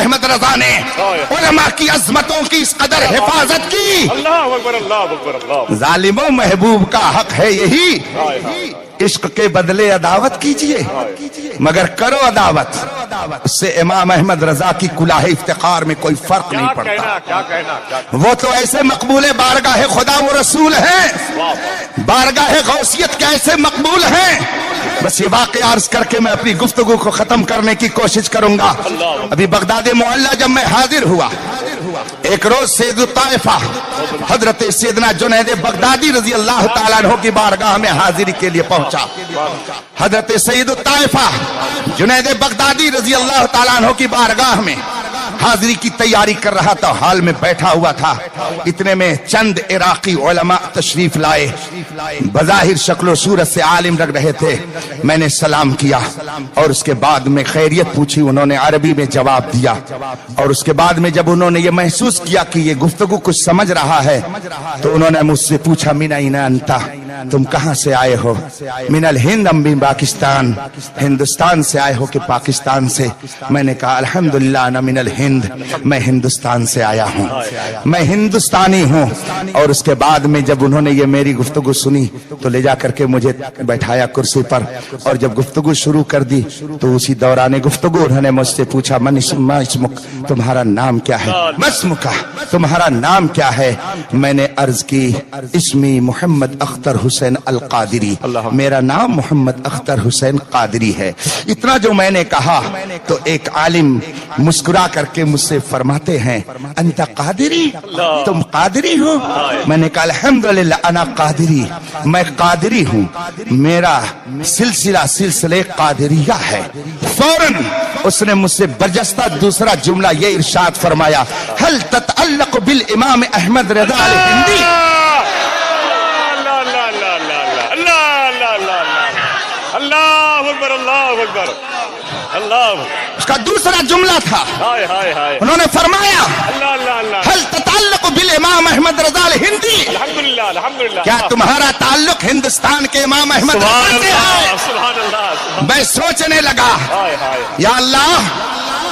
احمد رضا نے علماء کی عظمتوں کی اس قدر حفاظت کی. اللہ اکبر اللہ اکبر اللہ. ظالموں محبوب کا حق ہے یہی عشق کے بدلے عداوت کیجئے مگر کرو عداوت. اس سے امام احمد رضا کی کلاه افتخار میں کوئی فرق نہیں پڑتا. کیا کہنا وہ تو ایسے مقبول بارگاہ خدا و رسول ہیں, بارگاہ غوثیت کے ایسے مقبول ہیں. بس یہ واقعہ عرض کر کے میں اپنی گفتگو کو ختم کرنے کی کوشش کروں گا. ابھی بغداد معلی جب میں حاضر ہوا, ایک روز سید الطائفہ حضرت سیدنا جنید بغدادی رضی اللہ تعالیٰ عنہ کی بارگاہ میں حاضری کے لیے پہنچا. حضرت سید الطائفہ جنید بغدادی رضی اللہ تعالیٰ عنہ کی بارگاہ میں حاضری کی تیاری کر رہا تھا, حال میں بیٹھا ہوا تھا. اتنے میں چند عراقی علماء تشریف لائے, بظاہر شکل و صورت سے عالم لگ رہے تھے. میں نے سلام کیا اور اس کے بعد میں خیریت پوچھی, انہوں نے عربی میں جواب دیا. اور اس کے بعد میں جب انہوں نے یہ محسوس کیا کہ یہ گفتگو کچھ سمجھ رہا ہے تو انہوں نے مجھ سے پوچھا من این انت, تم کہاں سے آئے ہو؟ من الہند ام من پاکستان, ہندوستان سے آئے ہو کہ پاکستان سے؟ میں نے کہا الحمدللہ انا من الہند, میں ہندوستان سے آیا ہوں, میں ہندوستانی ہوں. اور اس کے بعد میں جب انہوں نے یہ میری گفتگو سنی تو لے جا کر کے مجھے بیٹھایا کرسی پر, اور جب گفتگو شروع کر دی تو اسی دوران گفتگو انہوں نے مجھ سے پوچھا من اسمک, تمہارا نام کیا ہے؟ مسمکا, تمہارا نام کیا ہے؟ میں نے عرض کی اسمی محمد اختر حسین القادری, میرا نام محمد اختر حسین قادری ہے. اتنا جو میں نے کہا تو ایک عالم مسکرا کر کے مجھ سے فرماتے ہیں انت قادری, تم قادری ہو؟ میں نے کہا الحمدللہ انا قادری, میں قادری ہوں, میرا سلسلہ قادریہ ہے. فوراً اس نے مجھ سے برجستہ دوسرا جملہ یہ ارشاد فرمایا هل تتعلق بالامام احمد رضا الہندی. اللہ اکبر اللہ اکبر اللہ. اس کا دوسرا جملہ تھا, انہوں نے فرمایا هل تتعلق بالامام احمد رضا الہندی, الحمدللہ الحمدللہ, کیا تمہارا تعلق ہندوستان کے امام احمد رضا سے ہے؟ سبحان اللہ. میں سوچنے لگا یا اللہ,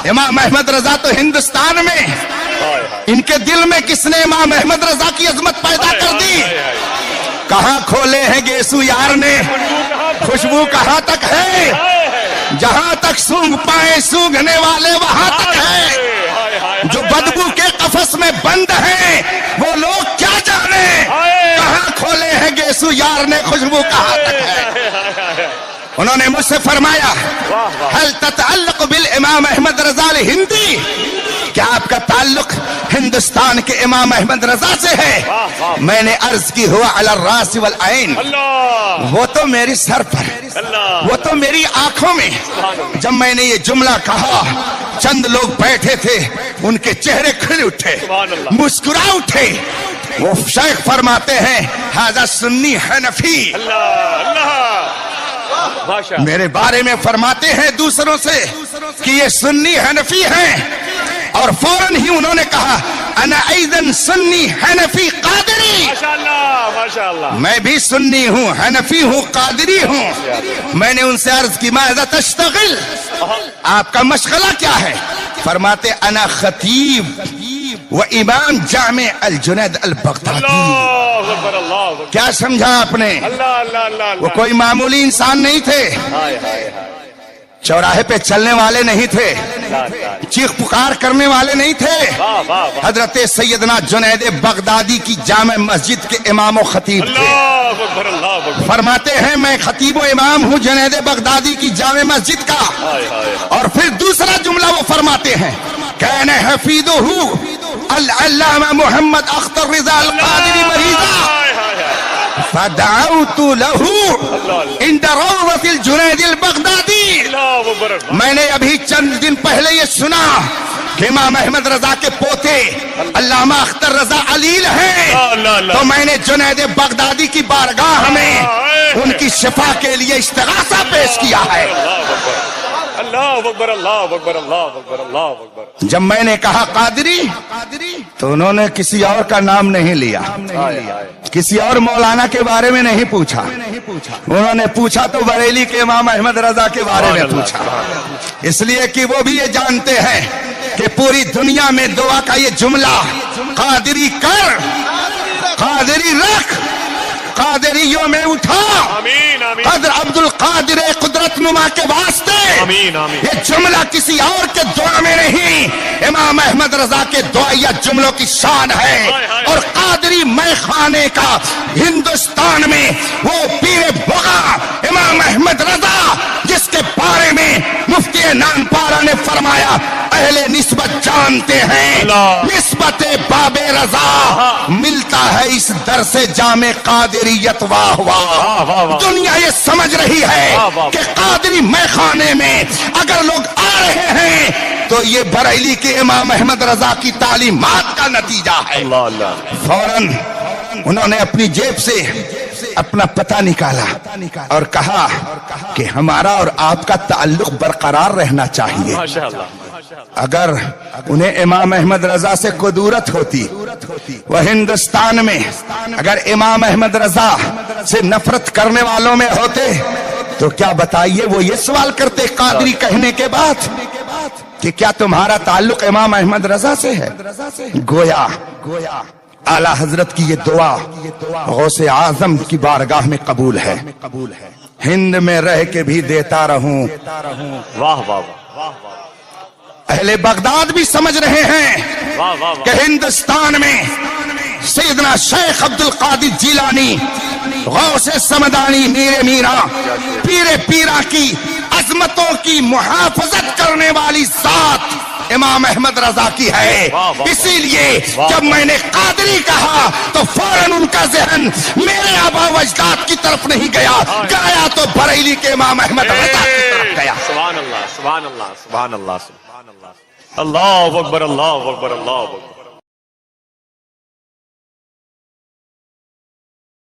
امام احمد رضا تو ہندوستان میں, ان کے دل میں کس نے امام احمد رضا کی عظمت پیدا کر دی؟ کہاں کھولے ہیں گیسو یار نے, خوشبو کہاں تک ہے, جہاں تک سونگ پائے سونگنے والے وہاں تک ہے. جو بدبو کے قفس میں بند ہیں وہ لوگ کیا جانے, کہاں کھولے ہیں گیسو یار نے, خوشبو کہاں تک ہے. انہوں نے مجھ سے فرمایا هل تتعلق بالامام احمد رضا الہندی, کیا آپ کا تعلق ہندوستان کے امام احمد رضا سے ہے؟ میں نے عرض کی ہوا علی الراس والعین, وہ تو میری سر پر, وہ تو میری آنکھوں میں. جب میں نے یہ جملہ کہا چند لوگ بیٹھے تھے, ان کے چہرے کھل اٹھے, مسکرا اٹھے. وہ شیخ فرماتے ہیں ھذا سنی حنفی, میرے بارے میں فرماتے ہیں دوسروں سے کہ یہ سنی حنفی ہیں, اور فوراً ہی انہوں نے کہا انا ایضاً سنی حنفی قادری, ماشاءاللہ, میں بھی سنی ہوں, حنفی ہوں, قادری ہوں. میں نے ان سے عرض کی ماذا تشتغل, آپ کا مشغلہ کیا ہے؟ فرماتے انا خطیب و امام جامع الجنید البغدادی. کیا سمجھا آپ نے؟ وہ کوئی معمولی انسان نہیں تھے, چوراہے پہ چلنے والے نہیں تھے, چیخ پکار کرنے والے نہیں تھے. حضرت سیدنا جنید بغدادی کی جامع مسجد کے امام و خطیب تھے. فرماتے ہیں میں خطیب و امام ہوں جنید بغدادی کی جامع مسجد کا. اور پھر دوسرا جملہ وہ فرماتے ہیں کہنے حفیظہ العلامہ محمد اختر رضا القادری مریضہ, فدعوت له عند روضة الجنید البغدادی. میں نے ابھی چند دن پہلے یہ سنا کہ امام احمد رضا کے پوتے علامہ اختر رضا علیل ہیں, تو میں نے جنید بغدادی کی بارگاہ میں ان کی شفا کے لیے استغاثہ پیش کیا ہے. اللہ اکبر اللہ اکبر اللہ اکبر اللہ اکبر. جب میں نے کہا قادری تو انہوں نے کسی اور کا نام نہیں لیا, کسی اور مولانا کے بارے میں نہیں پوچھا, انہوں نے پوچھا تو بریلی کے امام احمد رضا کے بارے میں پوچھا, اس لیے کہ وہ بھی یہ جانتے ہیں کہ پوری دنیا میں دعا کا یہ جملہ قادری کر، قادری رکھ، قادریوں میں اٹھا، آمین آمین قدر عبد القادر قدرت نما کے واسطے۔ آمین آمین یہ جملہ کسی اور کے دعا میں نہیں، امام احمد رضا کے دعائیہ جملوں کی شان ہے۔ اور قادری مے خانے کا ہندوستان میں وہ پیر بغا امام احمد رضا، جس کے بارے میں مفتی نانپارہ نے فرمایا اہل نسبت جانتے ہیں، نسبت باب رضا ملتا ہے اس در سے جامع قادریت۔ واہ واہ، دنیا یہ سمجھ رہی ہے کہ قادری مے خانے میں اگر لوگ آ رہے ہیں تو یہ بریلی کے امام احمد رضا کی تعلیمات کا نتیجہ ہے۔ اللہ اللہ فوراً انہوں نے اپنی جیب سے اپنا پتہ نکالا اور کہا کہ ہمارا اور آپ کا تعلق برقرار رہنا چاہیے۔ ماشاء اللہ اگر انہیں امام احمد رضا سے قدورت ہوتی، وہ ہندوستان میں اگر امام احمد رضا سے نفرت کرنے والوں میں ہوتے تو کیا بتائیے وہ یہ سوال کرتے قادری کہنے کے بعد کہ کیا تمہارا تعلق امام احمد رضا سے ہے؟ گویا اعلی حضرت کی یہ دعا غوث اعظم کی بارگاہ میں قبول ہے۔ ہند میں رہ کے بھی دیتا رہوں۔ واہ واہ واہ اہل بغداد بھی سمجھ رہے ہیں واہ واہ کہ ہندوستان میں سیدنا شیخ عبد القادر جیلانی، غوث سمدانی، میر میرا، پیر پیرا کی عظمتوں کی محافظت کرنے والی ذات امام احمد رضا کی ہے۔ اسی لیے جب میں نے قادری کہا تو فوراً ان کا ذہن میرے آبا و اجداد کی طرف نہیں گیا، گیا تو بریلی کے امام احمد رضا کی طرف گیا۔ سبحان اللہ سبحان اللہ سبحان اللہ سبحان اللہ، اللہ اکبر اللہ اکبر اللہ اکبر۔